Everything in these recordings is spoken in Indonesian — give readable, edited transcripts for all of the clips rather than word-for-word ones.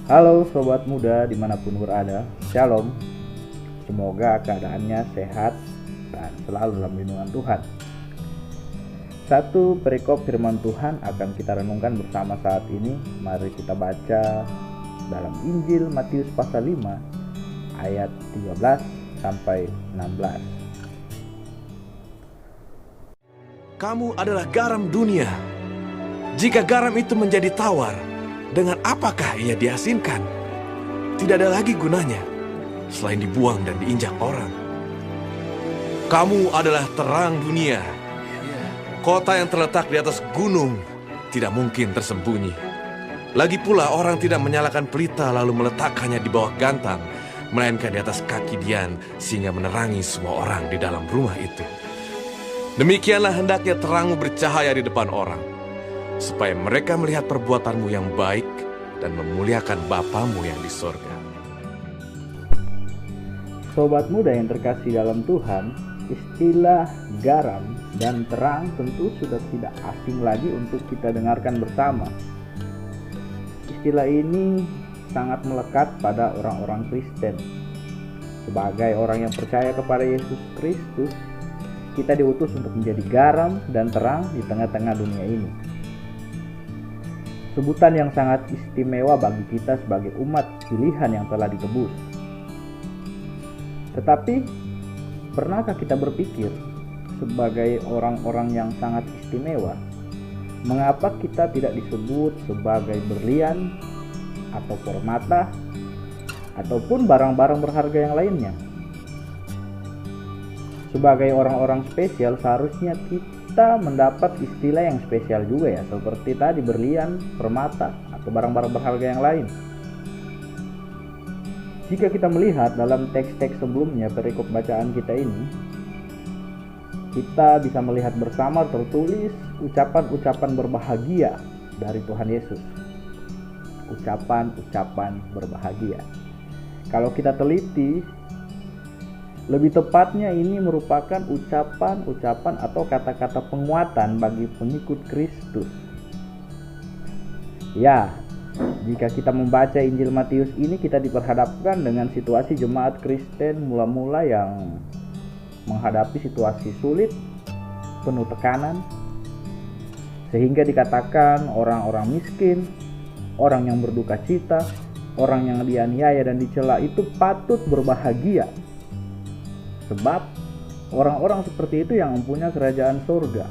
Halo sobat muda dimanapun berada, Shalom. Semoga keadaannya sehat dan selalu dalam lindungan Tuhan. Satu perikop firman Tuhan akan kita renungkan bersama saat ini. Mari kita baca dalam Injil Matius pasal 5 ayat 13 sampai 16. Kamu adalah garam dunia. Jika garam itu menjadi tawar, dengan apakah ia diasinkan? Tidak ada lagi gunanya selain dibuang dan diinjak orang. Kamu adalah terang dunia. Kota yang terletak di atas gunung tidak mungkin tersembunyi. Lagi pula orang tidak menyalakan pelita lalu meletakkannya di bawah gantang, melainkan di atas kaki Dian sehingga menerangi semua orang di dalam rumah itu. Demikianlah hendaknya terangmu bercahaya di depan orang, supaya mereka melihat perbuatanmu yang baik dan memuliakan Bapamu yang di sorga. Sobat muda yang terkasih dalam Tuhan, istilah garam dan terang tentu sudah tidak asing lagi untuk kita dengarkan bersama. Istilah ini sangat melekat pada orang-orang Kristen. Sebagai orang yang percaya kepada Yesus Kristus, kita diutus untuk menjadi garam dan terang di tengah-tengah dunia ini. Sebutan yang sangat istimewa bagi kita sebagai umat pilihan yang telah ditebus. Tetapi, pernahkah kita berpikir sebagai orang-orang yang sangat istimewa, mengapa kita tidak disebut sebagai berlian atau permata ataupun barang-barang berharga yang lainnya? Sebagai orang-orang spesial, seharusnya kita mendapat istilah yang spesial juga ya, seperti tadi berlian, permata, atau barang-barang berharga yang lain. Jika kita melihat dalam teks-teks sebelumnya perikop bacaan kita ini, kita bisa melihat bersama tertulis ucapan-ucapan berbahagia dari Tuhan Yesus. Ucapan-ucapan berbahagia. Kalau kita teliti, lebih tepatnya ini merupakan ucapan-ucapan atau kata-kata penguatan bagi pengikut Kristus. Ya, jika kita membaca Injil Matius ini, kita diperhadapkan dengan situasi jemaat Kristen mula-mula yang menghadapi situasi sulit, penuh tekanan, sehingga dikatakan orang-orang miskin, orang yang berduka cita, orang yang dianiaya dan dicela itu patut berbahagia. Sebab orang-orang seperti itu yang mempunyai kerajaan surga.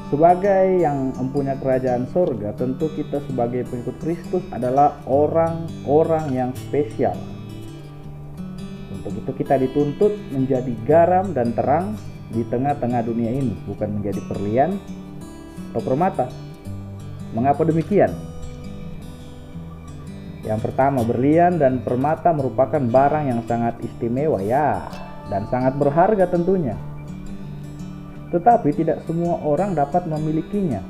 Sebagai yang mempunyai kerajaan surga, tentu kita sebagai pengikut Kristus adalah orang-orang yang spesial. Untuk itu kita dituntut menjadi garam dan terang di tengah-tengah dunia ini, bukan menjadi perlian atau permata. Mengapa demikian? Yang pertama, berlian dan permata merupakan barang yang sangat istimewa ya, dan sangat berharga tentunya. Tetapi tidak semua orang dapat memilikinya.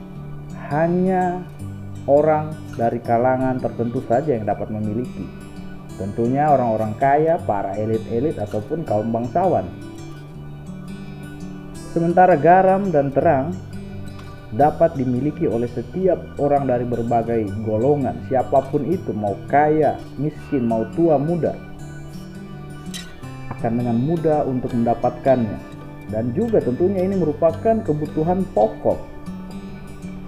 Hanya orang dari kalangan tertentu saja yang dapat memiliki. Tentunya orang-orang kaya, para elit-elit ataupun kaum bangsawan. Sementara garam dan terang dapat dimiliki oleh setiap orang dari berbagai golongan, siapapun itu, mau kaya, miskin, mau tua, muda, akan dengan mudah untuk mendapatkannya. Dan juga tentunya ini merupakan kebutuhan pokok.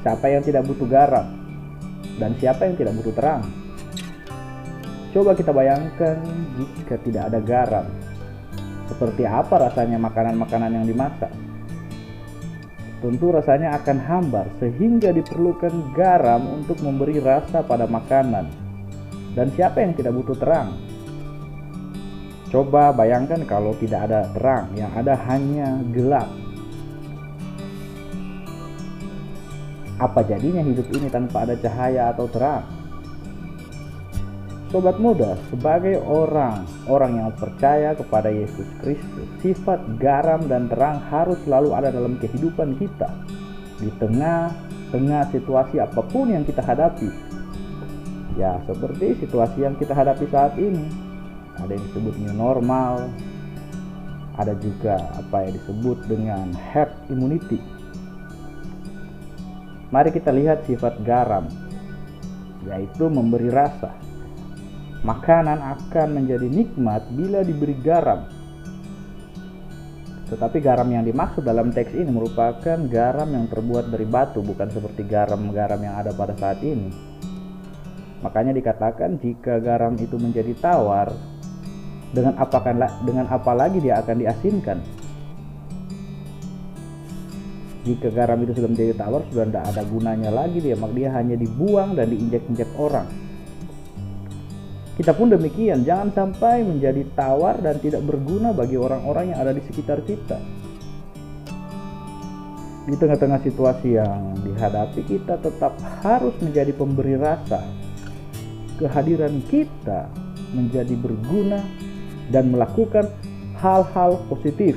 Siapa yang tidak butuh garam? Dan siapa yang tidak butuh terang? Coba kita bayangkan jika tidak ada garam, seperti apa rasanya makanan-makanan yang dimasak? Tentu rasanya akan hambar, sehingga diperlukan garam untuk memberi rasa pada makanan. Dan siapa yang tidak butuh terang? Coba bayangkan kalau tidak ada terang, yang ada hanya gelap. Apa jadinya hidup ini tanpa ada cahaya atau terang? Sobat muda, sebagai orang yang percaya kepada Yesus Kristus, sifat garam dan terang harus selalu ada dalam kehidupan kita di tengah situasi apapun yang kita hadapi. Ya, seperti situasi yang kita hadapi saat ini. Ada yang disebut new normal, ada juga apa yang disebut dengan herd immunity. Mari kita lihat sifat garam, yaitu memberi rasa. Makanan akan menjadi nikmat bila diberi garam. Tetapi garam yang dimaksud dalam teks ini merupakan garam yang terbuat dari batu, bukan seperti garam-garam yang ada pada saat ini. Makanya dikatakan jika garam itu menjadi tawar, dengan apa lagi dia akan diasinkan? Jika garam itu sudah menjadi tawar, sudah tidak ada gunanya lagi maka dia hanya dibuang dan diinjak-injak orang. Kita pun demikian, jangan sampai menjadi tawar dan tidak berguna bagi orang-orang yang ada di sekitar kita. Di tengah-tengah situasi yang dihadapi, kita tetap harus menjadi pemberi rasa. Kehadiran kita menjadi berguna dan melakukan hal-hal positif.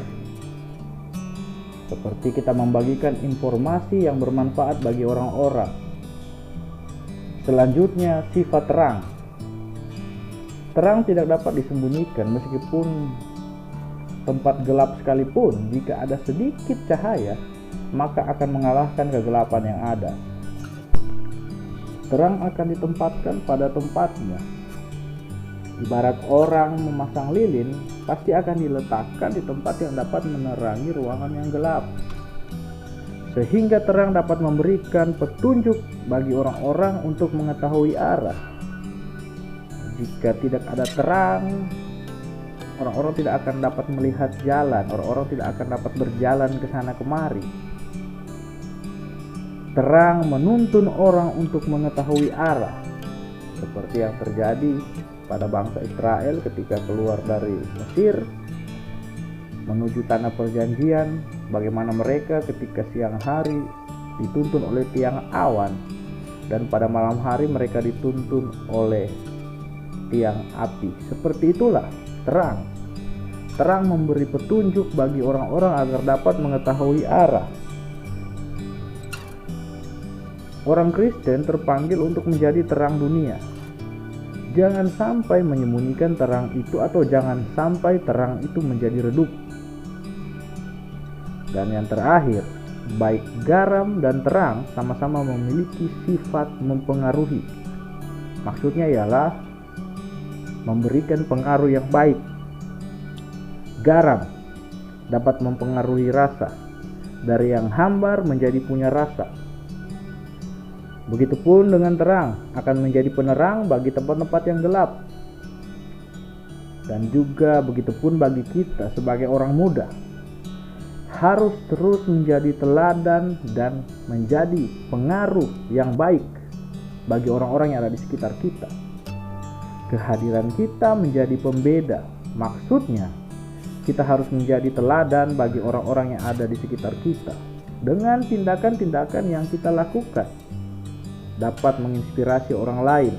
Seperti kita membagikan informasi yang bermanfaat bagi orang-orang. Selanjutnya, sifat terang. Terang tidak dapat disembunyikan meskipun tempat gelap sekalipun. Jika ada sedikit cahaya, maka akan mengalahkan kegelapan yang ada. Terang akan ditempatkan pada tempatnya. Ibarat orang memasang lilin, pasti akan diletakkan di tempat yang dapat menerangi ruangan yang gelap, sehingga terang dapat memberikan petunjuk bagi orang-orang untuk mengetahui arah. Jika tidak ada terang, orang-orang tidak akan dapat melihat jalan, orang-orang tidak akan dapat berjalan ke sana kemari. Terang menuntun orang untuk mengetahui arah, seperti yang terjadi pada bangsa Israel ketika keluar dari Mesir menuju tanah perjanjian. Bagaimana mereka ketika siang hari dituntun oleh tiang awan, dan pada malam hari mereka dituntun oleh tiang api. Seperti itulah terang. Terang memberi petunjuk bagi orang-orang agar dapat mengetahui arah. Orang Kristen terpanggil untuk menjadi terang dunia. Jangan sampai menyembunyikan terang itu, atau jangan sampai terang itu menjadi redup. Dan yang terakhir, baik garam dan terang sama-sama memiliki sifat mempengaruhi. Maksudnya ialah memberikan pengaruh yang baik. Garam dapat mempengaruhi rasa, dari yang hambar menjadi punya rasa. Begitupun dengan terang, akan menjadi penerang bagi tempat-tempat yang gelap. Dan juga begitupun bagi kita sebagai orang muda, harus terus menjadi teladan dan menjadi pengaruh yang baik bagi orang-orang yang ada di sekitar kita. Kehadiran kita menjadi pembeda. Maksudnya, kita harus menjadi teladan bagi orang-orang yang ada di sekitar kita. Dengan tindakan-tindakan yang kita lakukan, dapat menginspirasi orang lain.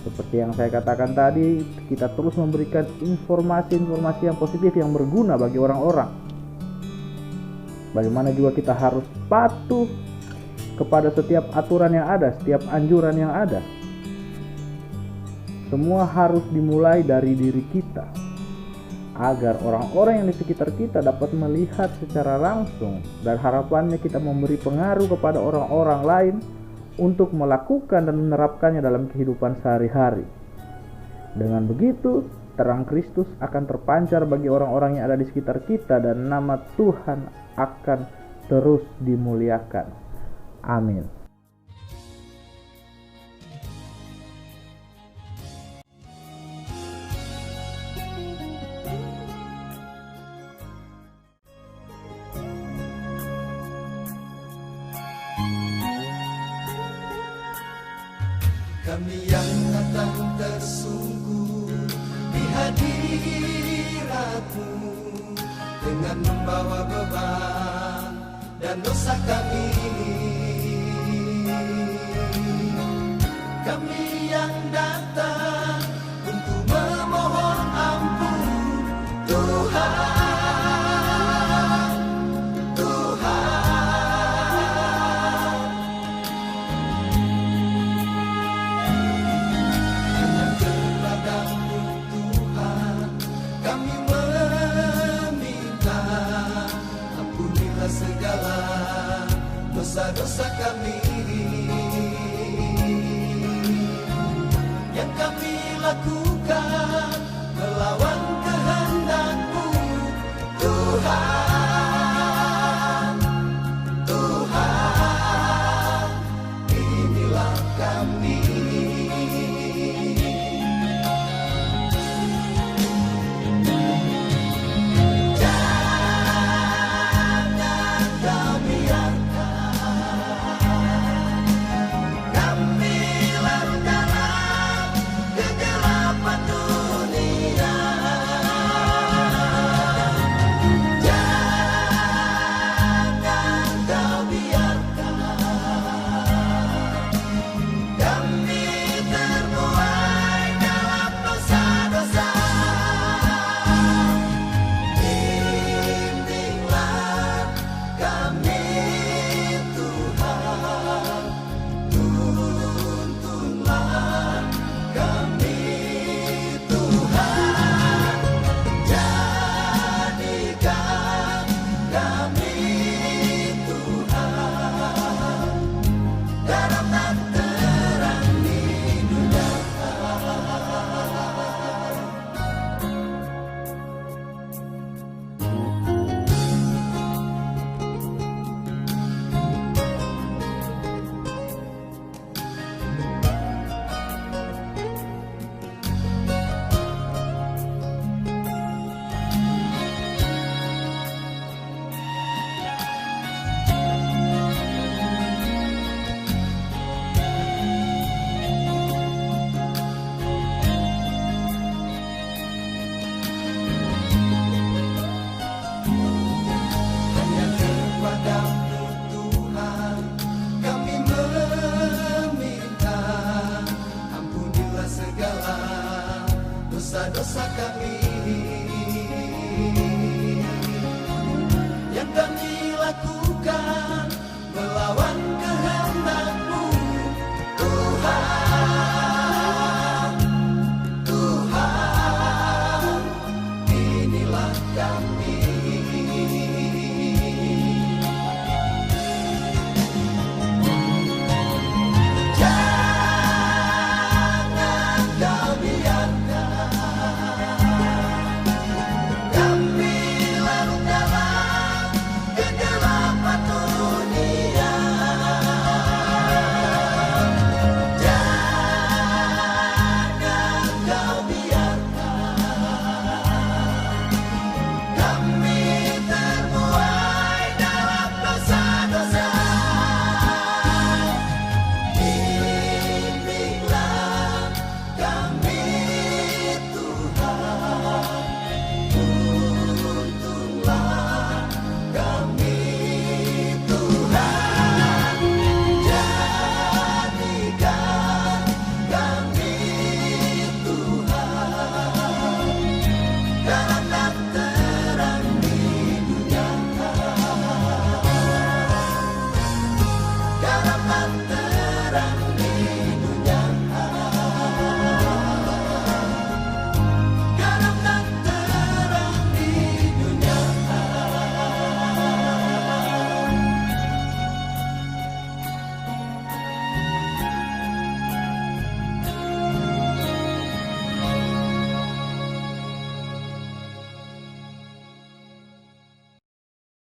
Seperti yang saya katakan tadi, kita terus memberikan informasi-informasi yang positif yang berguna bagi orang-orang. Bagaimana juga kita harus patuh kepada setiap aturan yang ada, setiap anjuran yang ada. Semua harus dimulai dari diri kita, agar orang-orang yang di sekitar kita dapat melihat secara langsung, dan harapannya kita memberi pengaruh kepada orang-orang lain untuk melakukan dan menerapkannya dalam kehidupan sehari-hari. Dengan begitu, terang Kristus akan terpancar bagi orang-orang yang ada di sekitar kita, dan nama Tuhan akan terus dimuliakan. Amin. Kami yang datang tersungguh di hadirat-Mu dengan membawa beban dan dosa kami. Kami yang datang untuk memohon ampun, Tuhan. yang kami lakukan